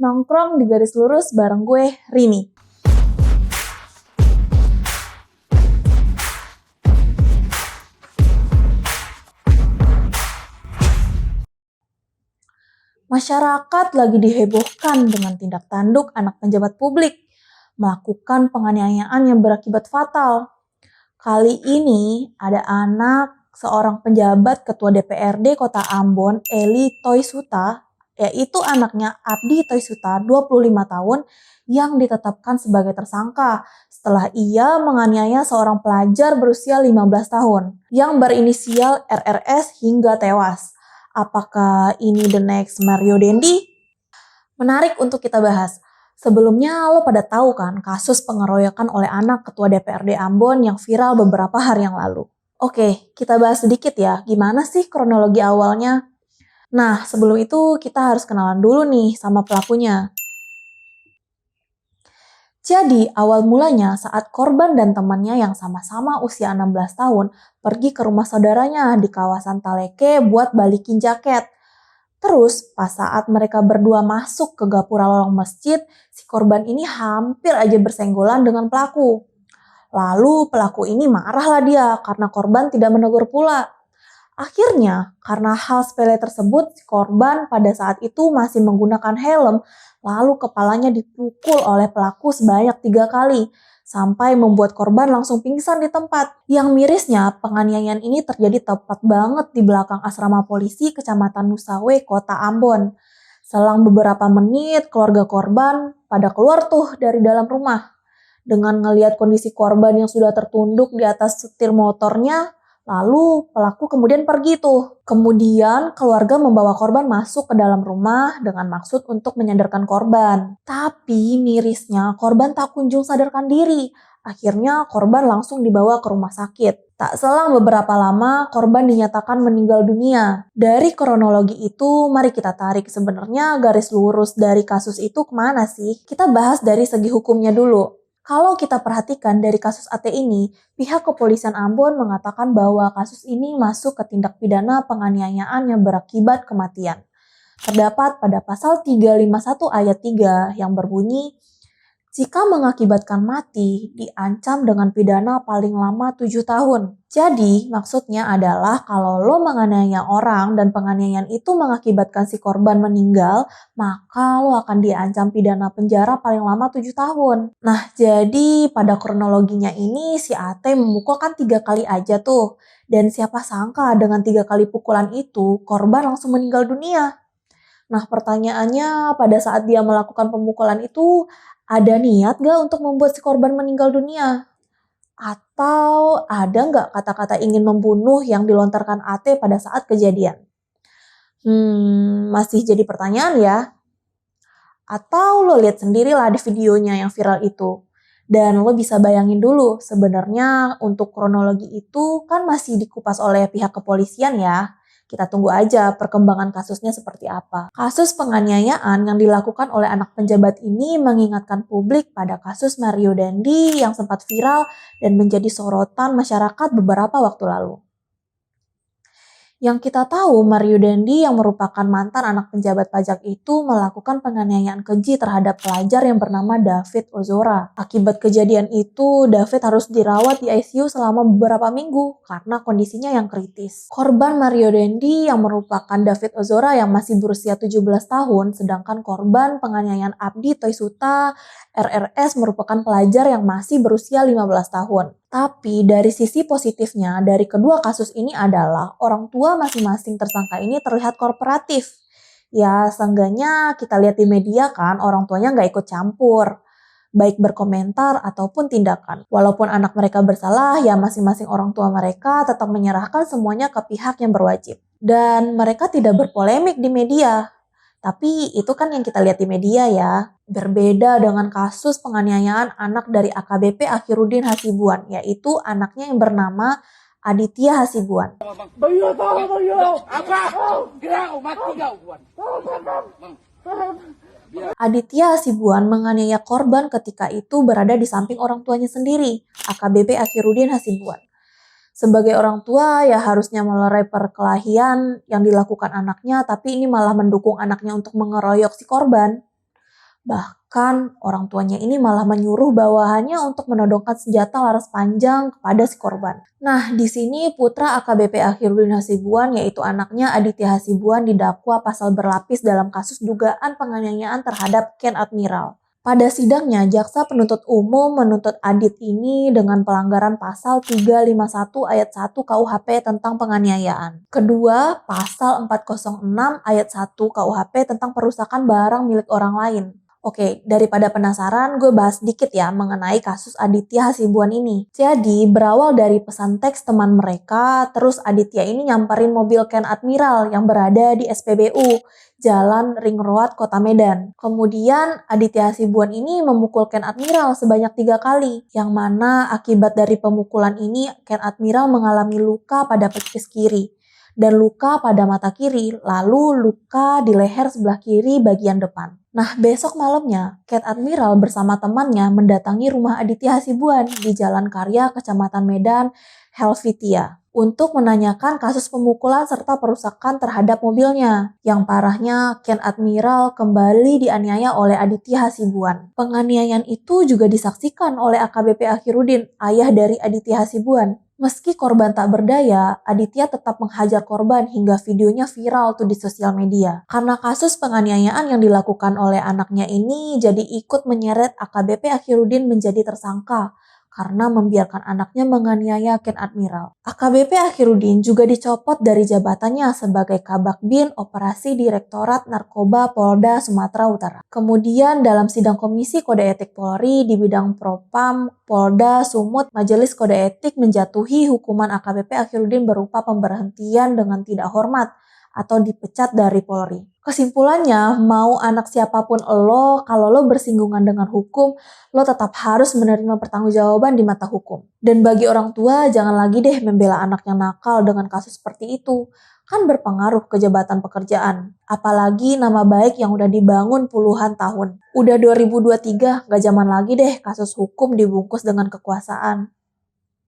nongkrong di Garis Lurus bareng gue, Rini. Masyarakat lagi dihebohkan dengan tindak tanduk anak pejabat publik melakukan penganiayaan yang berakibat fatal. Kali ini ada anak seorang penjabat Ketua DPRD Kota Ambon, Eli Toisuta, yaitu anaknya Abdi Toisuta, 25 tahun, yang ditetapkan sebagai tersangka setelah ia menganiaya seorang pelajar berusia 15 tahun yang berinisial RRS hingga tewas. Apakah ini the next Mario Dendi? Menarik untuk kita bahas. Sebelumnya lo pada tahu kan kasus pengeroyokan oleh anak Ketua DPRD Ambon yang viral beberapa hari yang lalu. Oke, kita bahas sedikit ya, gimana sih kronologi awalnya? Nah, sebelum itu kita harus kenalan dulu nih sama pelakunya. Jadi, awal mulanya saat korban dan temannya yang sama-sama usia 16 tahun pergi ke rumah saudaranya di kawasan Taleke buat balikin jaket. Terus, pas saat mereka berdua masuk ke gapura lorong masjid, si korban ini hampir aja bersenggolan dengan pelaku. Lalu pelaku ini marahlah dia karena korban tidak menegur pula. Akhirnya, karena hal sepele tersebut, si korban pada saat itu masih menggunakan helm, lalu kepalanya dipukul oleh pelaku sebanyak 3 kali, sampai membuat korban langsung pingsan di tempat. Yang mirisnya, penganiayaan ini terjadi tepat banget di belakang asrama polisi Kecamatan Nusawe, Kota Ambon. Selang beberapa menit, keluarga korban pada keluar tuh dari dalam rumah. Dengan ngelihat kondisi korban yang sudah tertunduk di atas setir motornya, lalu pelaku kemudian pergi tuh. Kemudian keluarga membawa korban masuk ke dalam rumah dengan maksud untuk menyadarkan korban. Tapi mirisnya korban tak kunjung sadarkan diri. Akhirnya korban langsung dibawa ke rumah sakit. Tak selang beberapa lama korban dinyatakan meninggal dunia. Dari kronologi itu mari kita tarik sebenarnya garis lurus dari kasus itu kemana sih? Kita bahas dari segi hukumnya dulu. Kalau kita perhatikan dari kasus AT ini, pihak kepolisian Ambon mengatakan bahwa kasus ini masuk ke tindak pidana penganiayaan yang berakibat kematian. Terdapat pada pasal 351 ayat 3 yang berbunyi, jika mengakibatkan mati, diancam dengan pidana paling lama 7 tahun. Jadi, maksudnya adalah kalau lo menganiaya orang dan penganiayaan itu mengakibatkan si korban meninggal, maka lo akan diancam pidana penjara paling lama 7 tahun. Nah, jadi pada kronologinya ini si AT memukul kan 3 kali aja tuh. Dan siapa sangka dengan 3 kali pukulan itu, korban langsung meninggal dunia. Nah, pertanyaannya pada saat dia melakukan pemukulan itu, ada niat gak untuk membuat si korban meninggal dunia? Atau ada nggak kata-kata ingin membunuh yang dilontarkan AT pada saat kejadian? Masih jadi pertanyaan ya? Atau lo lihat sendirilah di videonya yang viral itu. Dan lo bisa bayangin dulu, sebenarnya untuk kronologi itu kan masih dikupas oleh pihak kepolisian ya. Kita tunggu aja perkembangan kasusnya seperti apa. Kasus penganiayaan yang dilakukan oleh anak penjabat ini mengingatkan publik pada kasus Mario Dandi yang sempat viral dan menjadi sorotan masyarakat beberapa waktu lalu. Yang kita tahu, Mario Dandi yang merupakan mantan anak penjabat pajak itu melakukan penganiayaan keji terhadap pelajar yang bernama David Ozora. Akibat kejadian itu, David harus dirawat di ICU selama beberapa minggu karena kondisinya yang kritis. Korban Mario Dandi yang merupakan David Ozora yang masih berusia 17 tahun, sedangkan korban penganiayaan Abdi Toisuta RRS merupakan pelajar yang masih berusia 15 tahun. Tapi dari sisi positifnya dari kedua kasus ini adalah orang tua masing-masing tersangka ini terlihat kooperatif. Ya seenggaknya kita lihat di media kan orang tuanya nggak ikut campur. Baik berkomentar ataupun tindakan. Walaupun anak mereka bersalah ya masing-masing orang tua mereka tetap menyerahkan semuanya ke pihak yang berwajib. Dan mereka tidak berpolemik di media. Tapi itu kan yang kita lihat di media ya. Berbeda dengan kasus penganiayaan anak dari AKBP Akhiruddin Hasibuan, yaitu anaknya yang bernama Aditya Hasibuan. Aditya Hasibuan menganiaya korban ketika itu berada di samping orang tuanya sendiri, AKBP Akhiruddin Hasibuan. Sebagai orang tua ya harusnya melerai perkelahian yang dilakukan anaknya, tapi ini malah mendukung anaknya untuk mengeroyok si korban. Bahkan orang tuanya ini malah menyuruh bawahannya untuk menodongkan senjata laras panjang kepada si korban. Nah, di sini putra AKBP Akhirudin Hasibuan yaitu anaknya Aditya Hasibuan didakwa pasal berlapis dalam kasus dugaan penganiayaan terhadap Ken Admiral. Pada sidangnya, jaksa penuntut umum menuntut Adit ini dengan pelanggaran pasal 351 ayat 1 KUHP tentang penganiayaan. Kedua, pasal 406 ayat 1 KUHP tentang perusakan barang milik orang lain. Oke, daripada penasaran, gue bahas sedikit ya mengenai kasus Aditya Hasibuan ini. Jadi, berawal dari pesan teks teman mereka, terus Aditya ini nyamperin mobil Ken Admiral yang berada di SPBU, Jalan Ring Road, Kota Medan. Kemudian, Aditya Hasibuan ini memukul Ken Admiral sebanyak 3 kali, yang mana akibat dari pemukulan ini, Ken Admiral mengalami luka pada pelipis kiri dan luka pada mata kiri, lalu luka di leher sebelah kiri bagian depan. Nah, besok malamnya, Ken Admiral bersama temannya mendatangi rumah Aditya Hasibuan di Jalan Karya, Kecamatan Medan, Helvetia, untuk menanyakan kasus pemukulan serta perusakan terhadap mobilnya. Yang parahnya, Ken Admiral kembali dianiaya oleh Aditya Hasibuan. Penganiayaan itu juga disaksikan oleh AKBP Akhirudin, ayah dari Aditya Hasibuan. Meski korban tak berdaya, Aditya tetap menghajar korban hingga videonya viral tuh di sosial media. Karena kasus penganiayaan yang dilakukan oleh anaknya ini jadi ikut menyeret AKBP Akhirudin menjadi tersangka karena membiarkan anaknya menganiaya Ken Admiral. AKBP Akhirudin juga dicopot dari jabatannya sebagai Kabak Bin Operasi Direktorat Narkoba Polda Sumatera Utara. Kemudian dalam sidang Komisi Kode Etik Polri di bidang Propam Polda Sumut, Majelis Kode Etik menjatuhi hukuman AKBP Akhirudin berupa pemberhentian dengan tidak hormat atau dipecat dari Polri. Kesimpulannya, mau anak siapapun lo, kalau lo bersinggungan dengan hukum, lo tetap harus menerima pertanggungjawaban di mata hukum. Dan bagi orang tua, jangan lagi deh membela anak yang nakal dengan kasus seperti itu. Kan berpengaruh ke jabatan pekerjaan. Apalagi nama baik yang udah dibangun puluhan tahun. Udah 2023, gak zaman lagi deh kasus hukum dibungkus dengan kekuasaan.